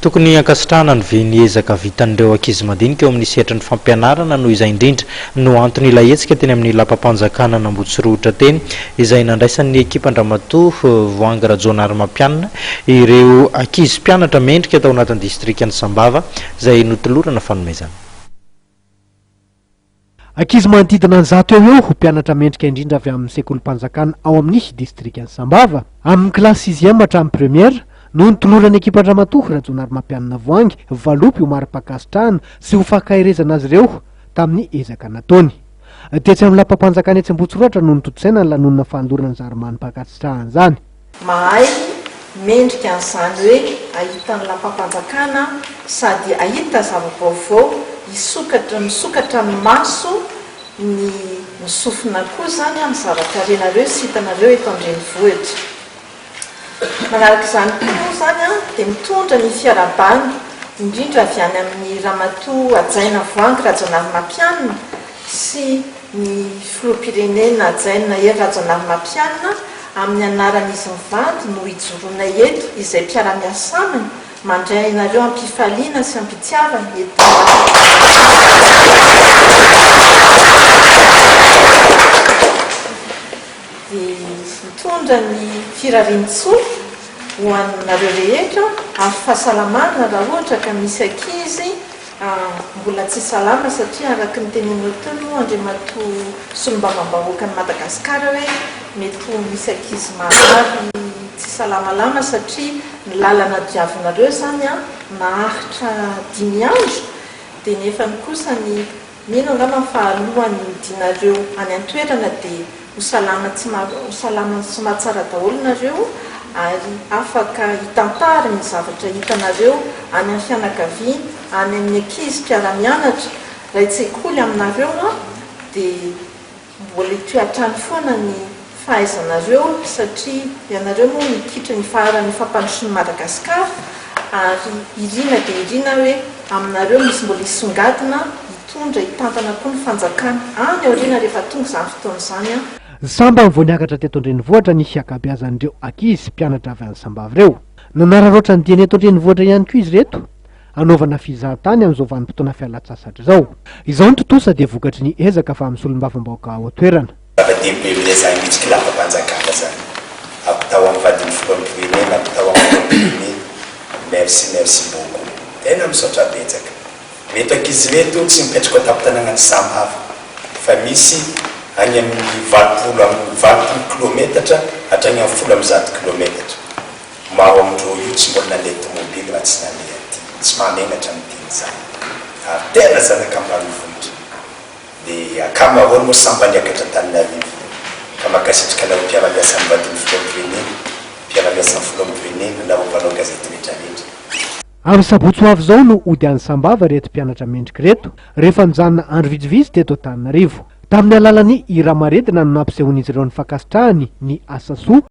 tokony ankasitrahana ny veny ezaka vitan'ireo ankizy madinika eo amin'ny sehatry ny fampianarana noho izay indrindra no antony ilay hetsika teny amin'ny lapam-panjakana Nambotsirotra teny izay nandraisan'ny ekipa Andramatoa Voanga Rajonary Mampianina ireo ankizy mpianatra mendrika tao anatin'ny distrikany Sambava izay notolorana fanomezana. Ankizy manodidina ny 100 eo mpianatra mendrika indrindra avy amin'ny sekolim-panjakana ao amin'ny distrikany Sambava amin'ny kilasy 6e hatramin'ny première no nitolorany ekipa Andramatoa Rajonary Mampianina Voangy valopy ho mari-pakasitrahana sy ho fankahirezana azy ireo tamin'ny ezaka nataony. Tetsy amin'ny lapam-panjakana etsy Ambotsiratra no nitotsaina ny lanonana fanolorana ny zary-mani-pakasitrahana izany. Mahay mendrika an'izany hoe ahita ny lapam-panjakana sady ahita zava-baovao misokatra ny maso ny misofina koa zany amin'ny zava-karenareo sy hitanareo eto an-drenivohitra. Manaraka izany koa zany dia mitondra ny fiarabany indrindra avy any amin'ny Ramatoa Ajaina Voangy Rajonary Mampianina sy ny filoham-pirenena Ajaina Hery Rajonary Mampianina amin'ny anaran'izy mivady no hijoroanay eto izay mpiara-miasa aminy mandray nareo ampifaliana sy ampitiavana eto. Mitondra ny firarian-tsoa ho anareo rehetra amin'ny fahasalamana raha ohatra ka misy ankizy mbola tsy salama satria araka ny tenenao teo no Andriamatoa solombavambahoaka ny Madagasikara hoe mety misy ankizy marary tsy salamalama satria ny lalana diavinareo zany nahahitra 5 andro dia nefa ny kosa ny mino angamba fahalohany midinareo any an-toerana dia ho salama sy mahatsara daholo nareo ary afaka hitantara ny zavatra hitanareo any amin'ny fianakaviana any amin'ny ankizy mpiara-mianatra raha tsy sekoly aminareo dia mbola hitoehatrany foana ny fahaizanareo satria ianareo moa mikitra ny faharan'ny fampandrosoan'ny Madagasikara ary irina dia irina hoe aminareo misy mbola hisongadina hitondra hitantana koa ny fanjakana any aoriana rehefa tonga izany fotoana izany Samba vao niakatra teto an-drenivohitra ny fiakabeazan'ireo ankizy mpianatra avy any Sambava ireo. Nanararoatra ny dieny eto an-drenivohitra ihany koa izy reto anaovana fizahatany amin'izao vanim-potoana fialan-tsasatra izao. Izao ny totosa dia vokatry ny ezaka fa amin'ny solombavambahoaka ao an-toerana. Zava-dehibe ilay zany mihitsy lapam-panjakana zany. Apitao amin'ny vadiny filoham-pirenena, apitao amin'ny filoham-pirenena. Merci beaucoup. Tena misaotra betsaka. Reto ankizy reto tsy mipetraka ao tampon-tanànany samihafa fa misy any amin'ny 20 kilometatra hatrany amin'ny 100 kilometatra. Mao amindreo io tsy mbola nandeha tomobily raha tsy nandeha aty. Tsy manenatra amin'ny zany. Ary tena zanaka mbanivonitra. Dia akamaroany moa samy niakatra Antananarivo. Ka makasitrika nareo mpiara-miasa amin'ny vadiny filoham-pirenena, mpiara-miasa amin'ny filoham-pirenena nareo mpanao gazety rehetrarehetra. Amin'ny sabotsy ho avy izao no ody any Sambava reto mpianatra mendrika reto rehefa nijanona andro vitsivitsy teto Antananarivo. Tamin'ny alalan'ny hira maretina no nampisehoan'izy ireo ny fankasitrahany ny asa soa